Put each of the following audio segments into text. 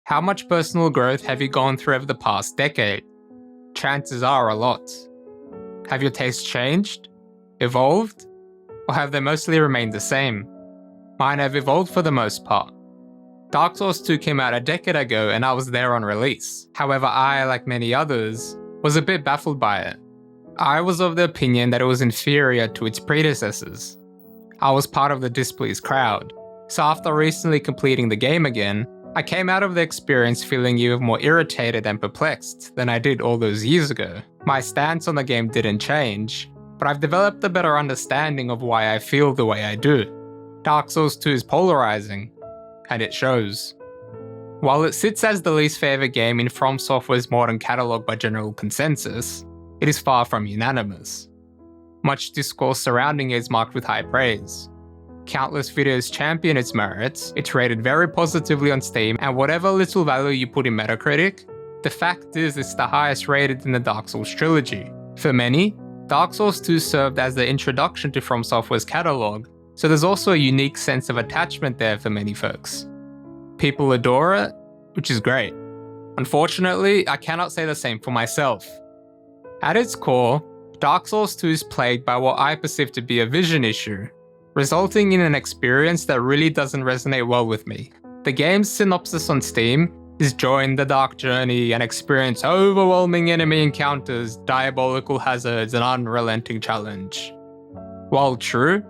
How much personal growth have you gone through over the past decade? Chances are a lot. Have your tastes changed? Evolved? Or have they mostly remained the same? Mine have evolved for the most part. Dark Souls 2 came out a decade ago and I was there on release. However, I, like many others, was a bit baffled by it. I was of the opinion that it was inferior to its predecessors. I was part of the displeased crowd, so after recently completing the game again, I came out of the experience feeling even more irritated and perplexed than I did all those years ago. My stance on the game didn't change, but I've developed a better understanding of why I feel the way I do. Dark Souls 2 is polarizing, and it shows. While it sits as the least favourite game in From Software's modern catalogue by general consensus, it is far from unanimous. Much discourse surrounding it is marked with high praise. Countless videos champion its merits, it's rated very positively on Steam, and whatever little value you put in Metacritic, the fact is it's the highest rated in the Dark Souls trilogy. For many, Dark Souls 2 served as the introduction to From Software's catalogue, so there's also a unique sense of attachment there for many folks. People adore it, which is great. Unfortunately, I cannot say the same for myself. At its core, Dark Souls 2 is plagued by what I perceive to be a vision issue, resulting in an experience that really doesn't resonate well with me. The game's synopsis on Steam is join the dark journey and experience overwhelming enemy encounters, diabolical hazards, and unrelenting challenge. While true,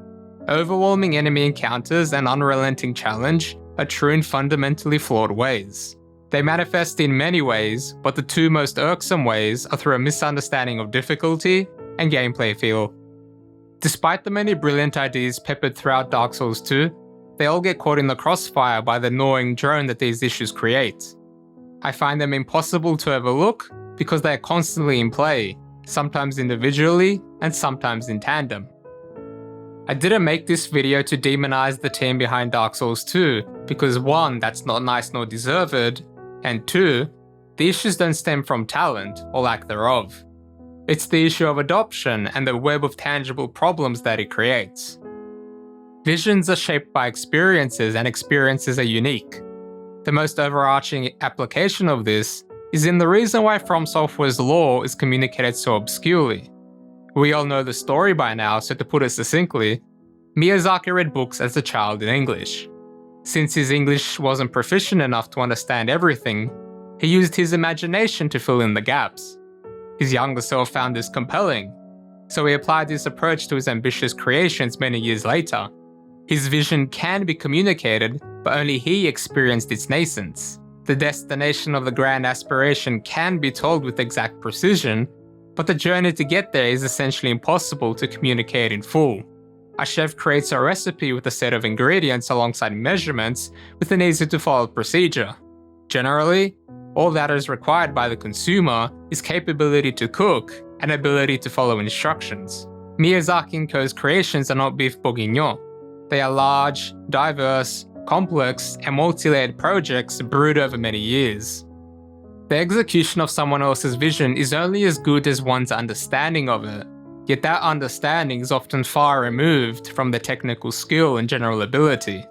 overwhelming enemy encounters and unrelenting challenge are true in fundamentally flawed ways. They manifest in many ways, but the two most irksome ways are through a misunderstanding of difficulty and gameplay feel. Despite the many brilliant ideas peppered throughout Dark Souls 2, they all get caught in the crossfire by the gnawing drone that these issues create. I find them impossible to overlook because they are constantly in play, sometimes individually and sometimes in tandem. I didn't make this video to demonize the team behind Dark Souls 2 because 1, that's not nice nor deserved, and 2, the issues don't stem from talent or lack thereof. It's the issue of adoption and the web of tangible problems that it creates. Visions are shaped by experiences and experiences are unique. The most overarching application of this is in the reason why From Software's lore is communicated so obscurely. We all know the story by now, so to put it succinctly, Miyazaki read books as a child in English. Since his English wasn't proficient enough to understand everything, he used his imagination to fill in the gaps. His younger self found this compelling, so he applied this approach to his ambitious creations many years later. His vision can be communicated, but only he experienced its nascence. The destination of the grand aspiration can be told with exact precision, but the journey to get there is essentially impossible to communicate in full. A chef creates a recipe with a set of ingredients alongside measurements with an easy-to-follow procedure. Generally, all that is required by the consumer is capability to cook and ability to follow instructions. Miyazaki & Co.'s creations are not beef bourguignon. They are large, diverse, complex, and multi-layered projects brewed over many years. The execution of someone else's vision is only as good as one's understanding of it, yet that understanding is often far removed from the technical skill and general ability.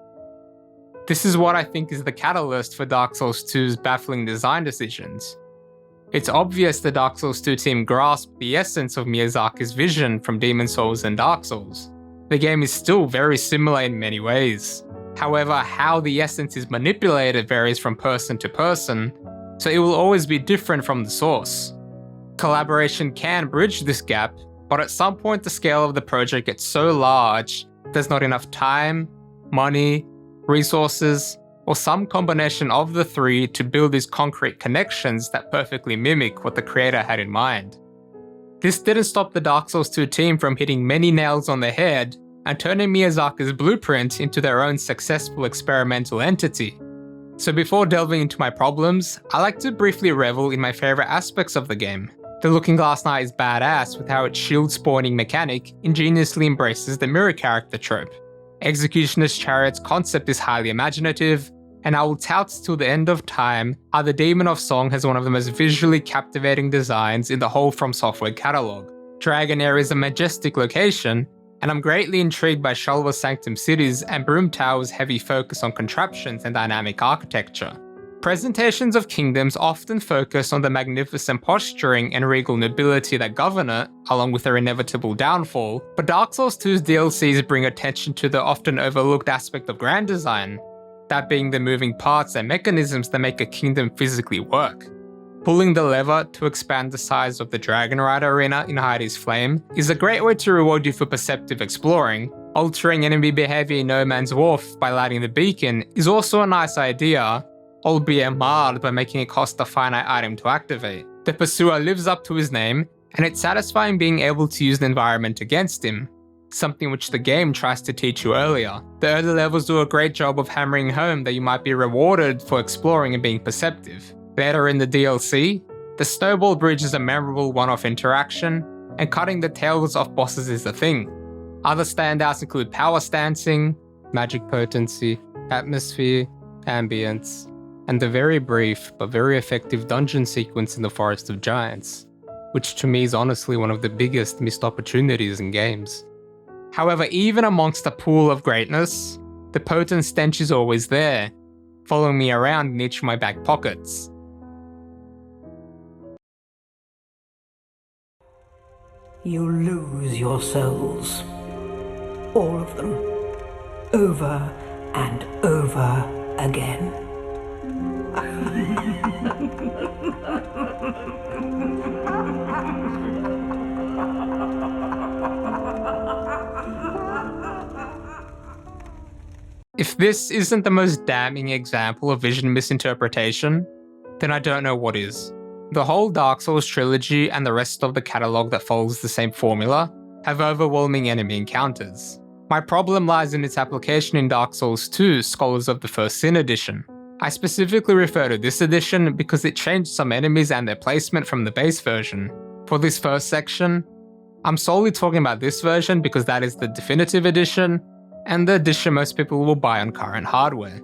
This is what I think is the catalyst for Dark Souls 2's baffling design decisions. It's obvious the Dark Souls 2 team grasped the essence of Miyazaki's vision from Demon Souls and Dark Souls. The game is still very similar in many ways. However, how the essence is manipulated varies from person to person, so it will always be different from the source. Collaboration can bridge this gap, but at some point the scale of the project gets so large, there's not enough time, money, resources, or some combination of the three to build these concrete connections that perfectly mimic what the creator had in mind. This didn't stop the Dark Souls 2 team from hitting many nails on the head and turning Miyazaki's blueprint into their own successful experimental entity. So before delving into my problems, I like to briefly revel in my favorite aspects of the game. The Looking Glass Knight is badass with how its shield spawning mechanic ingeniously embraces the mirror character trope. Executioner's Chariot's concept is highly imaginative, and I will tout till the end of time how the Demon of Song has one of the most visually captivating designs in the whole From Software catalogue. Dragonair is a majestic location, and I'm greatly intrigued by Shalva's Sanctum cities and Broom Tower's heavy focus on contraptions and dynamic architecture. Presentations of kingdoms often focus on the magnificent posturing and regal nobility that govern it, along with their inevitable downfall, but Dark Souls 2's DLCs bring attention to the often overlooked aspect of grand design, that being the moving parts and mechanisms that make a kingdom physically work. Pulling the lever to expand the size of the Dragon Rider arena in Heidi's Flame is a great way to reward you for perceptive exploring. Altering enemy behavior in No Man's Wharf by lighting the beacon is also a nice idea, albeit marred by making it cost a finite item to activate. The Pursuer lives up to his name, and it's satisfying being able to use the environment against him, something which the game tries to teach you earlier. The early levels do a great job of hammering home that you might be rewarded for exploring and being perceptive. Later in the DLC, the Snowball Bridge is a memorable one-off interaction, and cutting the tails off bosses is a thing. Other standouts include power stancing, magic potency, atmosphere, ambience, and the very brief but very effective dungeon sequence in the Forest of Giants, which to me is honestly one of the biggest missed opportunities in games. However, even amongst a pool of greatness, the potent stench is always there, following me around in each of my back pockets. You lose your souls. All of them. Over and over again. If this isn't the most damning example of vision misinterpretation, then I don't know what is. The whole Dark Souls trilogy and the rest of the catalogue that follows the same formula have overwhelming enemy encounters. My problem lies in its application in Dark Souls 2 Scholars of the First Sin edition. I specifically refer to this edition because it changed some enemies and their placement from the base version. For this first section, I'm solely talking about this version because that is the definitive edition, and the edition most people will buy on current hardware.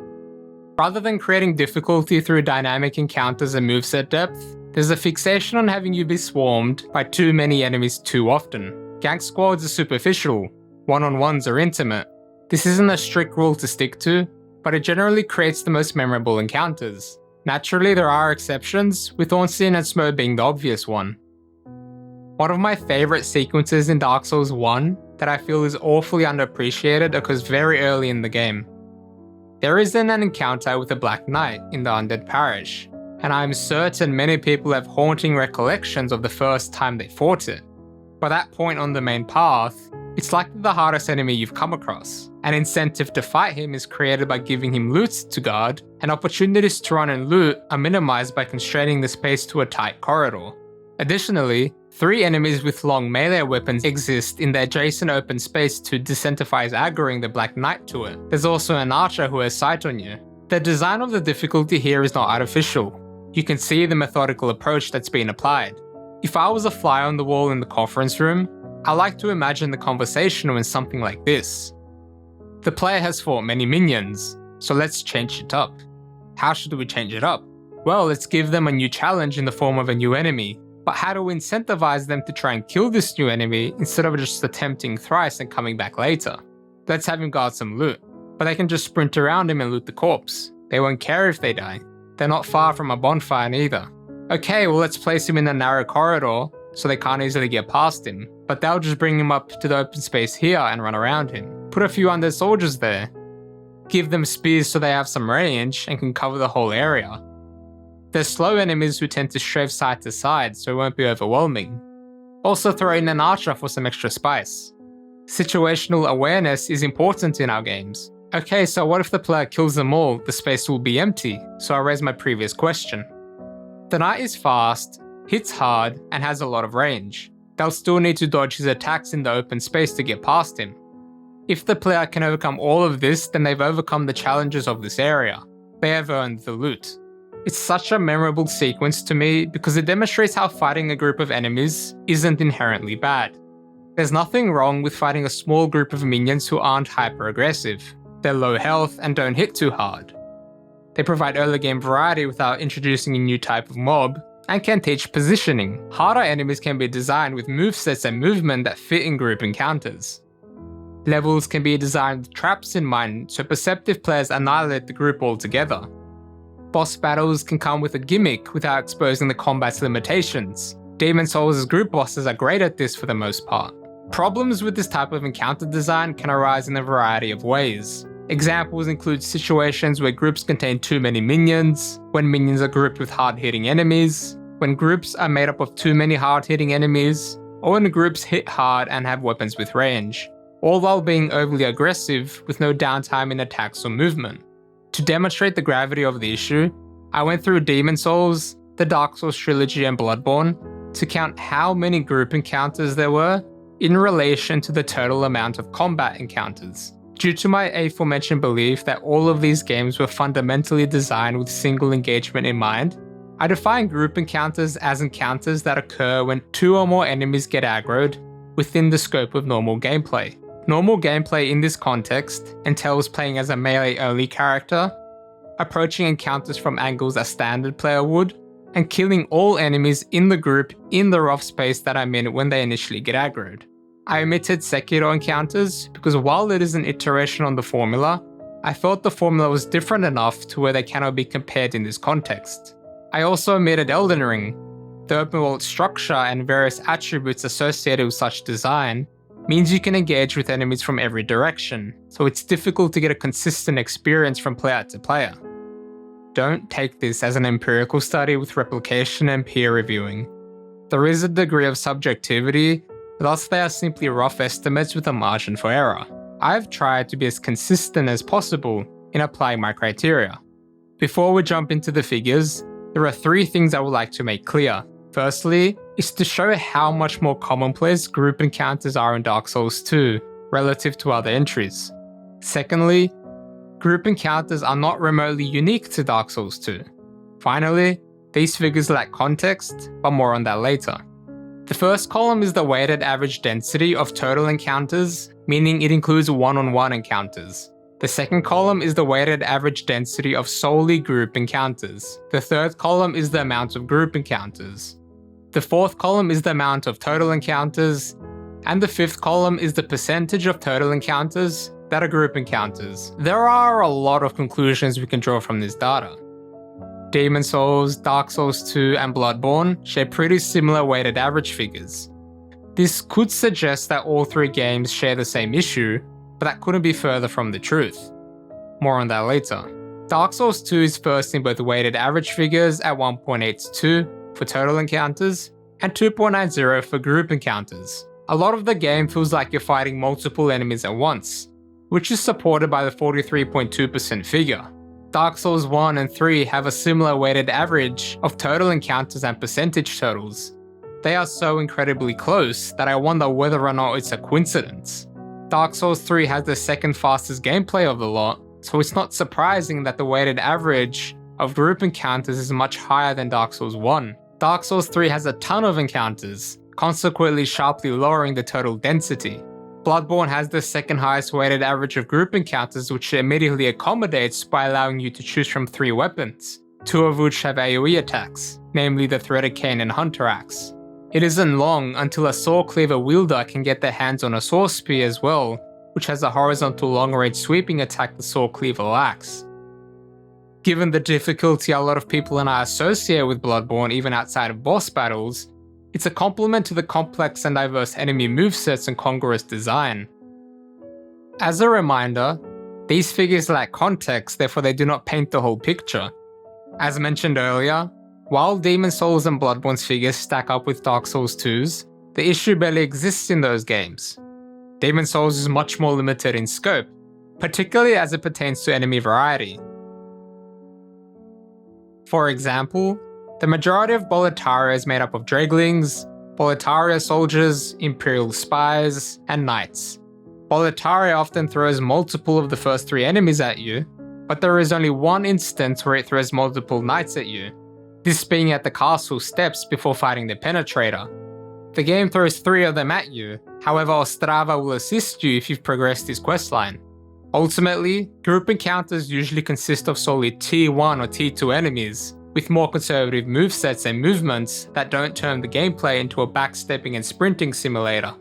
Rather than creating difficulty through dynamic encounters and moveset depth, there's a fixation on having you be swarmed by too many enemies too often. Gank squads are superficial, one-on-ones are intimate. This isn't a strict rule to stick to, but it generally creates the most memorable encounters. Naturally, there are exceptions, with Ornstein and Smo being the obvious one. One of my favourite sequences in Dark Souls 1 that I feel is awfully underappreciated occurs very early in the game. There is then an encounter with a Black Knight in the Undead Parish, and I am certain many people have haunting recollections of the first time they fought it. By that point on the main path, it's likely the hardest enemy you've come across. An incentive to fight him is created by giving him loot to guard, and opportunities to run and loot are minimized by constraining the space to a tight corridor. Additionally, 3 enemies with long melee weapons exist in the adjacent open space to disincentivize aggroing the Black Knight to it. There's also an archer who has sight on you. The design of the difficulty here is not artificial. You can see the methodical approach that's been applied. If I was a fly on the wall in the conference room, I like to imagine the conversation went something like this. The player has fought many minions, so let's change it up. How should we change it up? Well, let's give them a new challenge in the form of a new enemy. But how do we incentivize them to try and kill this new enemy instead of just attempting thrice and coming back later? Let's have him guard some loot, but they can just sprint around him and loot the corpse. They won't care if they die. They're not far from a bonfire neither. Okay, well let's place him in a narrow corridor so they can't easily get past him, but they'll just bring him up to the open space here and run around him. Put a few undead soldiers there. Give them spears so they have some range and can cover the whole area. There's slow enemies who tend to strafe side to side, so it won't be overwhelming. Also throw in an archer for some extra spice. Situational awareness is important in our games. Okay, so what if the player kills them all? The space will be empty, so I raise my previous question. The knight is fast, hits hard, and has a lot of range. They'll still need to dodge his attacks in the open space to get past him. If the player can overcome all of this, then they've overcome the challenges of this area. They have earned the loot. It's such a memorable sequence to me because it demonstrates how fighting a group of enemies isn't inherently bad. There's nothing wrong with fighting a small group of minions who aren't hyper-aggressive. They're low health and don't hit too hard. They provide early game variety without introducing a new type of mob, and can teach positioning. Harder enemies can be designed with movesets and movement that fit in group encounters. Levels can be designed with traps in mind so perceptive players annihilate the group altogether. Boss battles can come with a gimmick without exposing the combat's limitations. Demon Souls' group bosses are great at this for the most part. Problems with this type of encounter design can arise in a variety of ways. Examples include situations where groups contain too many minions, when minions are grouped with hard-hitting enemies, when groups are made up of too many hard-hitting enemies, or when groups hit hard and have weapons with range, all while being overly aggressive with no downtime in attacks or movement. To demonstrate the gravity of the issue, I went through Demon Souls, the Dark Souls trilogy and Bloodborne to count how many group encounters there were in relation to the total amount of combat encounters. Due to my aforementioned belief that all of these games were fundamentally designed with single engagement in mind, I define group encounters as encounters that occur when 2 or more enemies get aggroed within the scope of normal gameplay. Normal gameplay in this context entails playing as a melee-only character, approaching encounters from angles a standard player would, and killing all enemies in the group in the rough space that I'm in when they initially get aggroed. I omitted Sekiro encounters because while it is an iteration on the formula, I felt the formula was different enough to where they cannot be compared in this context. I also omitted Elden Ring. The open world structure and various attributes associated with such design means you can engage with enemies from every direction, so it's difficult to get a consistent experience from player to player. Don't take this as an empirical study with replication and peer reviewing. There is a degree of subjectivity, thus they are simply rough estimates with a margin for error. I've tried to be as consistent as possible in applying my criteria. Before we jump into the figures, there are 3 things I would like to make clear. Firstly, is to show how much more commonplace group encounters are in Dark Souls 2 relative to other entries. Secondly, group encounters are not remotely unique to Dark Souls 2. Finally, these figures lack context, but more on that later. The first column is the weighted average density of total encounters, meaning it includes one-on-one encounters. The second column is the weighted average density of solely group encounters. The third column is the amount of group encounters. The fourth column is the amount of total encounters, and the fifth column is the percentage of total encounters that are group encounters. There are a lot of conclusions we can draw from this data. Demon Souls, Dark Souls 2, and Bloodborne share pretty similar weighted average figures. This could suggest that all 3 games share the same issue, but that couldn't be further from the truth. More on that later. Dark Souls 2 is first in both weighted average figures at 1.82 for total encounters and 2.90 for group encounters. A lot of the game feels like you're fighting multiple enemies at once, which is supported by the 43.2% figure. Dark Souls 1 and 3 have a similar weighted average of total encounters and percentage totals. They are so incredibly close that I wonder whether or not it's a coincidence. Dark Souls 3 has the second fastest gameplay of the lot, so it's not surprising that the weighted average of group encounters is much higher than Dark Souls 1. Dark Souls 3 has a ton of encounters, consequently sharply lowering the total density. Bloodborne has the second highest weighted average of group encounters, which it immediately accommodates by allowing you to choose from 3 weapons, 2 of which have AoE attacks, namely the Threaded Cane and Hunter Axe. It isn't long until a Saw Cleaver wielder can get their hands on a Saw Spear as well, which has a horizontal long-range sweeping attack the Saw Cleaver lacks. Given the difficulty a lot of people and I associate with Bloodborne even outside of boss battles, it's a compliment to the complex and diverse enemy movesets and congruous design. As a reminder, these figures lack context, therefore they do not paint the whole picture. As mentioned earlier, while Demon Souls and Bloodborne's figures stack up with Dark Souls 2's, the issue barely exists in those games. Demon Souls is much more limited in scope, particularly as it pertains to enemy variety. For example, the majority of Boletaria is made up of Draglings, Boletaria soldiers, Imperial spies, and knights. Boletaria often throws multiple of the first 3 enemies at you, but there is only one instance where it throws multiple knights at you, this being at the castle steps before fighting the Penetrator. The game throws 3 of them at you, however Ostrava will assist you if you've progressed this questline. Ultimately, group encounters usually consist of solely Tier 1 or Tier 2 enemies, with more conservative movesets and movements that don't turn the gameplay into a backstepping and sprinting simulator.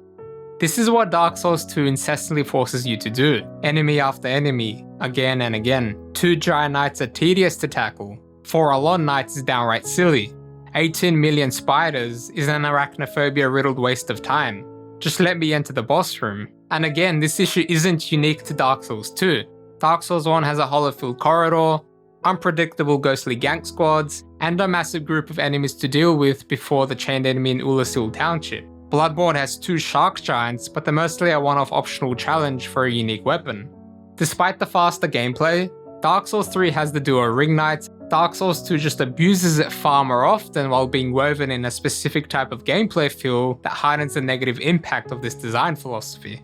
This is what Dark Souls 2 incessantly forces you to do, enemy after enemy, again and again. 2 giant knights are tedious to tackle, 4 Alon Knights is downright silly. 18 million spiders is an arachnophobia-riddled waste of time. Just let me enter the boss room. And again, this issue isn't unique to Dark Souls 2. Dark Souls 1 has a hollow-filled corridor, unpredictable ghostly gank squads, and a massive group of enemies to deal with before the chained enemy in Ulasil Township. Bloodborne has 2 shark giants, but they're mostly a one-off optional challenge for a unique weapon. Despite the faster gameplay, Dark Souls 3 has the duo Ring Knights. Dark Souls 2 just abuses it far more often while being woven in a specific type of gameplay feel that heightens the negative impact of this design philosophy.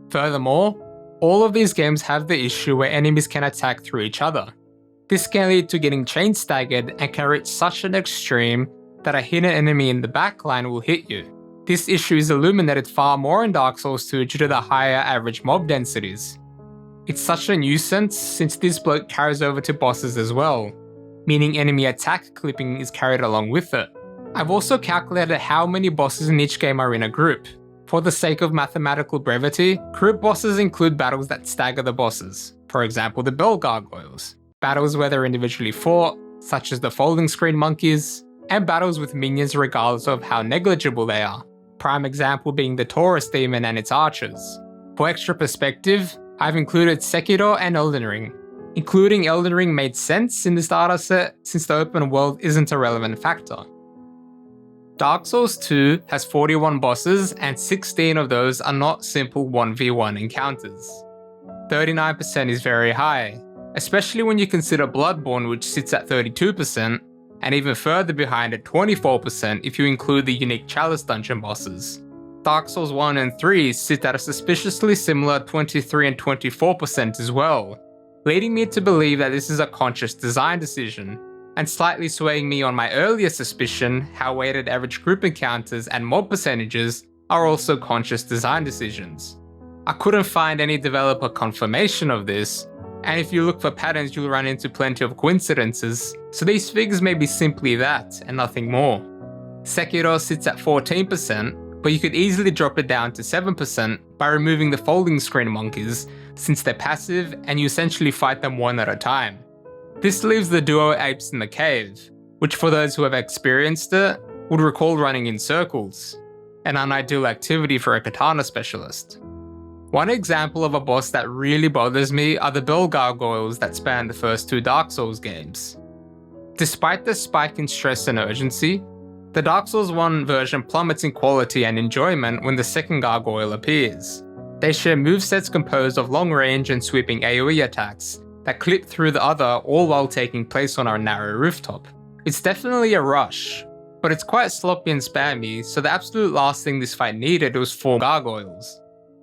Furthermore, all of these games have the issue where enemies can attack through each other. This can lead to getting chain staggered and can reach such an extreme that a hidden enemy in the backline will hit you. This issue is illuminated far more in Dark Souls 2 due to the higher average mob densities. It's such a nuisance since this bloat carries over to bosses as well, meaning enemy attack clipping is carried along with it. I've also calculated how many bosses in each game are in a group. For the sake of mathematical brevity, group bosses include battles that stagger the bosses, for example the Bell Gargoyles, battles where they're individually fought, such as the Folding Screen Monkeys, and battles with minions regardless of how negligible they are, prime example being the Taurus Demon and its archers. For extra perspective, I've included Sekiro and Elden Ring. Including Elden Ring made sense in this dataset since the open world isn't a relevant factor. Dark Souls 2 has 41 bosses and 16 of those are not simple 1v1 encounters. 39% is very high, especially when you consider Bloodborne, which sits at 32%, and even further behind at 24% if you include the unique Chalice dungeon bosses. Dark Souls 1 and 3 sit at a suspiciously similar 23 and 24% as well, leading me to believe that this is a conscious design decision, and slightly swaying me on my earlier suspicion how weighted average group encounters and mob percentages are also conscious design decisions. I couldn't find any developer confirmation of this, and if you look for patterns you'll run into plenty of coincidences, so these figures may be simply that and nothing more. Sekiro sits at 14%, but you could easily drop it down to 7% by removing the Folding Screen Monkeys, since they're passive and you essentially fight them one at a time. This leaves the duo Apes in the Cave, which for those who have experienced it, would recall running in circles, an unideal activity for a katana specialist. One example of a boss that really bothers me are the Bell Gargoyles that span the first 2 Dark Souls games. Despite the spike in stress and urgency, the Dark Souls 1 version plummets in quality and enjoyment when the second gargoyle appears. They share movesets composed of long range and sweeping AoE attacks that clip through the other, all while taking place on our narrow rooftop. It's definitely a rush, but it's quite sloppy and spammy, so the absolute last thing this fight needed was 4 gargoyles.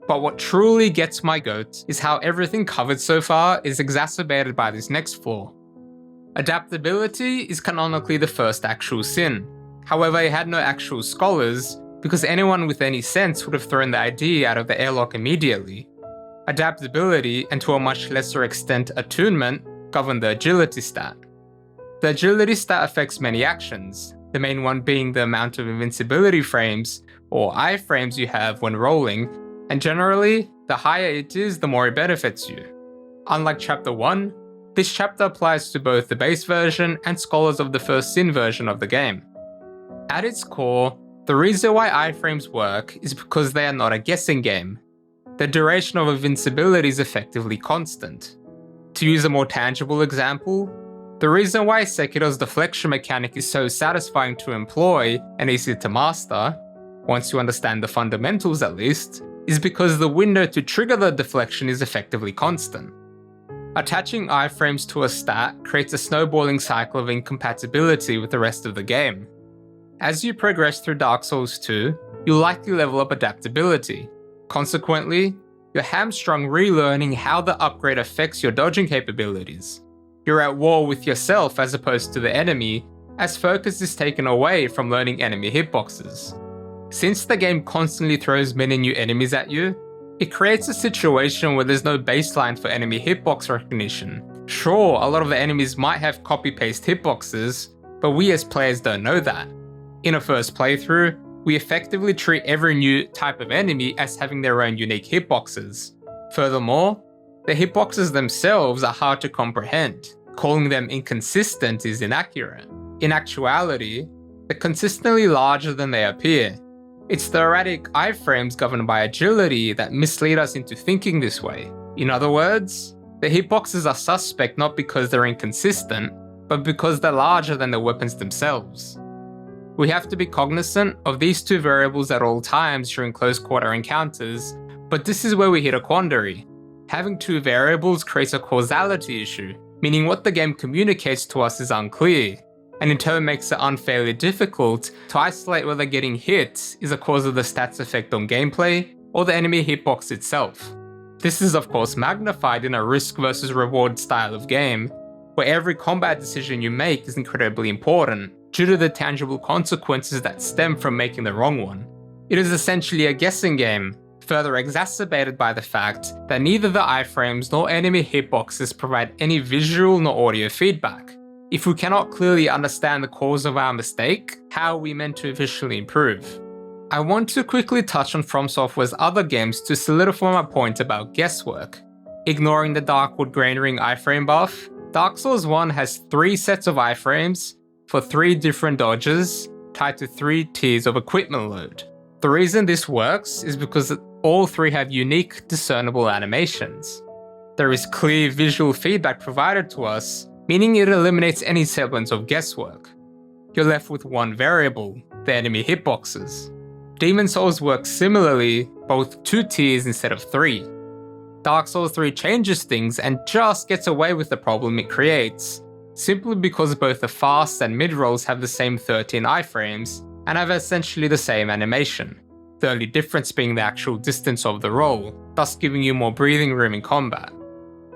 But what truly gets my goat is how everything covered so far is exacerbated by this next flaw. Adaptability is canonically the first actual sin. However, it had no actual scholars, because anyone with any sense would have thrown the idea out of the airlock immediately. Adaptability, and to a much lesser extent attunement, govern the agility stat. The agility stat affects many actions, the main one being the amount of invincibility frames, or iframes you have when rolling, and generally, the higher it is, the more it benefits you. Unlike Chapter 1, this chapter applies to both the base version and scholars of the first Sin version of the game. At its core, the reason why iframes work is because they are not a guessing game. The duration of invincibility is effectively constant. To use a more tangible example, the reason why Sekiro's deflection mechanic is so satisfying to employ and easy to master, once you understand the fundamentals at least, is because the window to trigger the deflection is effectively constant. Attaching iframes to a stat creates a snowballing cycle of incompatibility with the rest of the game. As you progress through Dark Souls 2, you'll likely level up adaptability. Consequently, you're hamstrung relearning how the upgrade affects your dodging capabilities. You're at war with yourself as opposed to the enemy, as focus is taken away from learning enemy hitboxes. Since the game constantly throws many new enemies at you, it creates a situation where there's no baseline for enemy hitbox recognition. Sure, a lot of the enemies might have copy-paste hitboxes, but we as players don't know that. In a first playthrough, we effectively treat every new type of enemy as having their own unique hitboxes. Furthermore, the hitboxes themselves are hard to comprehend. Calling them inconsistent is inaccurate. In actuality, they're consistently larger than they appear. It's the erratic iframes governed by agility that mislead us into thinking this way. In other words, the hitboxes are suspect not because they're inconsistent, but because they're larger than the weapons themselves. We have to be cognizant of these two variables at all times during close quarter encounters, but this is where we hit a quandary. Having two variables creates a causality issue, meaning what the game communicates to us is unclear, and in turn makes it unfairly difficult to isolate whether getting hit is a cause of the stats effect on gameplay or the enemy hitbox itself. This is of course magnified in a risk versus reward style of game, where every combat decision you make is incredibly important due to the tangible consequences that stem from making the wrong one. It is essentially a guessing game, further exacerbated by the fact that neither the iframes nor enemy hitboxes provide any visual nor audio feedback. If we cannot clearly understand the cause of our mistake, how are we meant to officially improve? I want to quickly touch on From Software's other games to solidify my point about guesswork. Ignoring the Darkwood Grain Ring iframe buff, Dark Souls 1 has 3 sets of iframes for 3 different dodges tied to 3 tiers of equipment load. The reason this works is because all 3 have unique, discernible animations. There is clear visual feedback provided to us, meaning it eliminates any semblance of guesswork. You're left with one variable, the enemy hitboxes. Demon's Souls works similarly, but with 2 tiers instead of 3. Dark Souls 3 changes things and just gets away with the problem it creates, simply because both the fast and mid rolls have the same 13 iframes and have essentially the same animation, the only difference being the actual distance of the roll, thus giving you more breathing room in combat.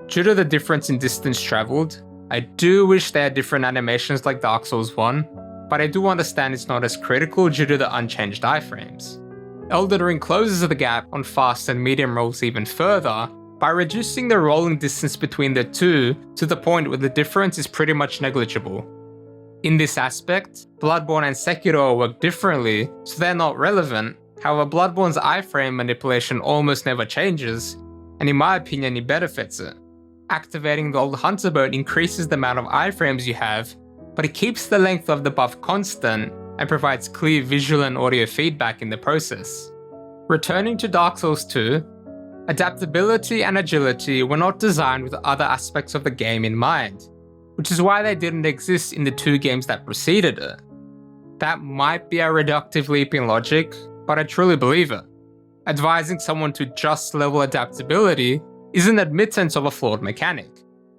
Due to the difference in distance travelled, I do wish they had different animations like Dark Souls 1, but I do understand it's not as critical due to the unchanged iframes. Elden Ring closes the gap on fast and medium rolls even further by reducing the rolling distance between the two to the point where the difference is pretty much negligible. In this aspect, Bloodborne and Sekiro work differently, so they're not relevant. However, Bloodborne's iframe manipulation almost never changes, and in my opinion it benefits it. Activating the old hunter mode increases the amount of iframes you have, but it keeps the length of the buff constant and provides clear visual and audio feedback in the process. Returning to Dark Souls 2, adaptability and agility were not designed with other aspects of the game in mind, which is why they didn't exist in the 2 games that preceded it. That might be a reductive leap in logic, but I truly believe it. Advising someone to just level adaptability is an admittance of a flawed mechanic.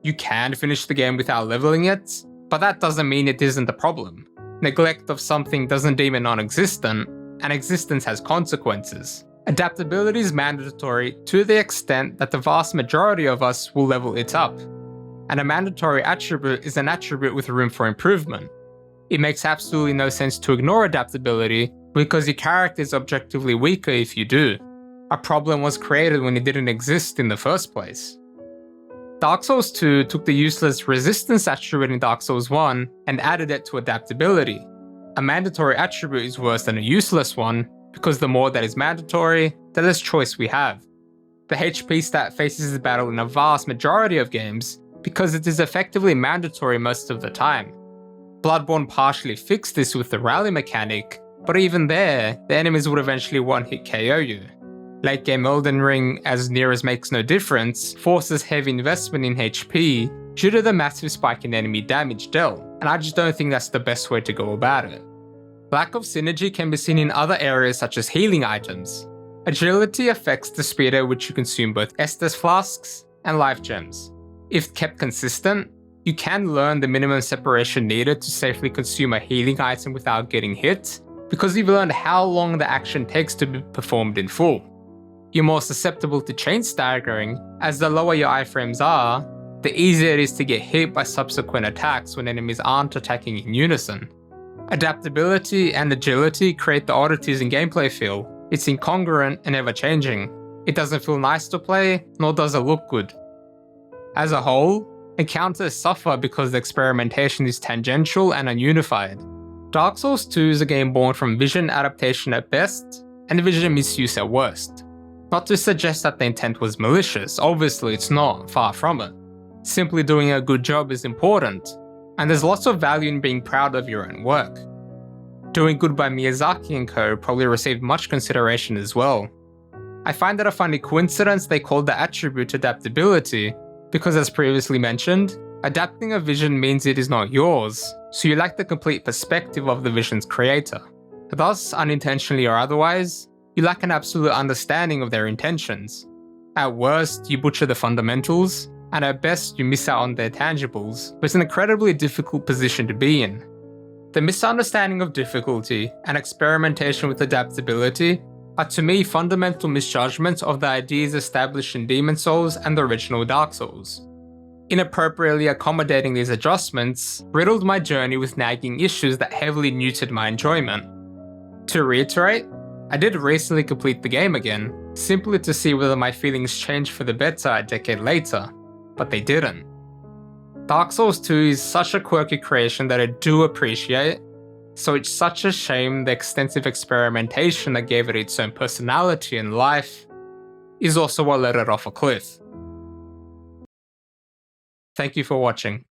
You can finish the game without leveling it, but that doesn't mean it isn't a problem. Neglect of something doesn't deem it non-existent, and existence has consequences. Adaptability is mandatory to the extent that the vast majority of us will level it up, and a mandatory attribute is an attribute with room for improvement. It makes absolutely no sense to ignore adaptability because your character is objectively weaker if you do. A problem was created when it didn't exist in the first place. Dark Souls 2 took the useless resistance attribute in Dark Souls 1 and added it to adaptability. A mandatory attribute is worse than a useless one because the more that is mandatory, the less choice we have. The HP stat faces the battle in a vast majority of games because it is effectively mandatory most of the time. Bloodborne partially fixed this with the rally mechanic, but even there, the enemies would eventually one-hit KO you. Late game Elden Ring, as near as makes no difference, forces heavy investment in HP due to the massive spike in enemy damage dealt, and I just don't think that's the best way to go about it. Lack of synergy can be seen in other areas such as healing items. Agility affects the speed at which you consume both Estus flasks and life gems. If kept consistent, you can learn the minimum separation needed to safely consume a healing item without getting hit, because you've learned how long the action takes to be performed in full. You're more susceptible to chain staggering, as the lower your iframes are, the easier it is to get hit by subsequent attacks when enemies aren't attacking in unison. Adaptability and agility create the oddities in gameplay feel. It's incongruent and ever-changing. It doesn't feel nice to play, nor does it look good. As a whole, encounters suffer because the experimentation is tangential and ununified. Dark Souls 2 is a game born from vision adaptation at best, and vision misuse at worst. Not to suggest that the intent was malicious, obviously it's not, far from it. Simply doing a good job is important, and there's lots of value in being proud of your own work. Doing Good by Miyazaki and co. probably received much consideration as well. I find it a funny coincidence they called the attribute adaptability, because as previously mentioned, adapting a vision means it is not yours, so you lack the complete perspective of the vision's creator. Thus, unintentionally or otherwise, you lack an absolute understanding of their intentions. At worst, you butcher the fundamentals, and at best, you miss out on their tangibles, but it's an incredibly difficult position to be in. The misunderstanding of difficulty and experimentation with adaptability are to me fundamental misjudgments of the ideas established in Demon Souls and the original Dark Souls. Inappropriately accommodating these adjustments riddled my journey with nagging issues that heavily neutered my enjoyment. To reiterate, I did recently complete the game again, simply to see whether my feelings changed for the better a decade later, but they didn't. Dark Souls 2 is such a quirky creation that I do appreciate, so it's such a shame the extensive experimentation that gave it its own personality and life is also what let it off a cliff. Thank you for watching.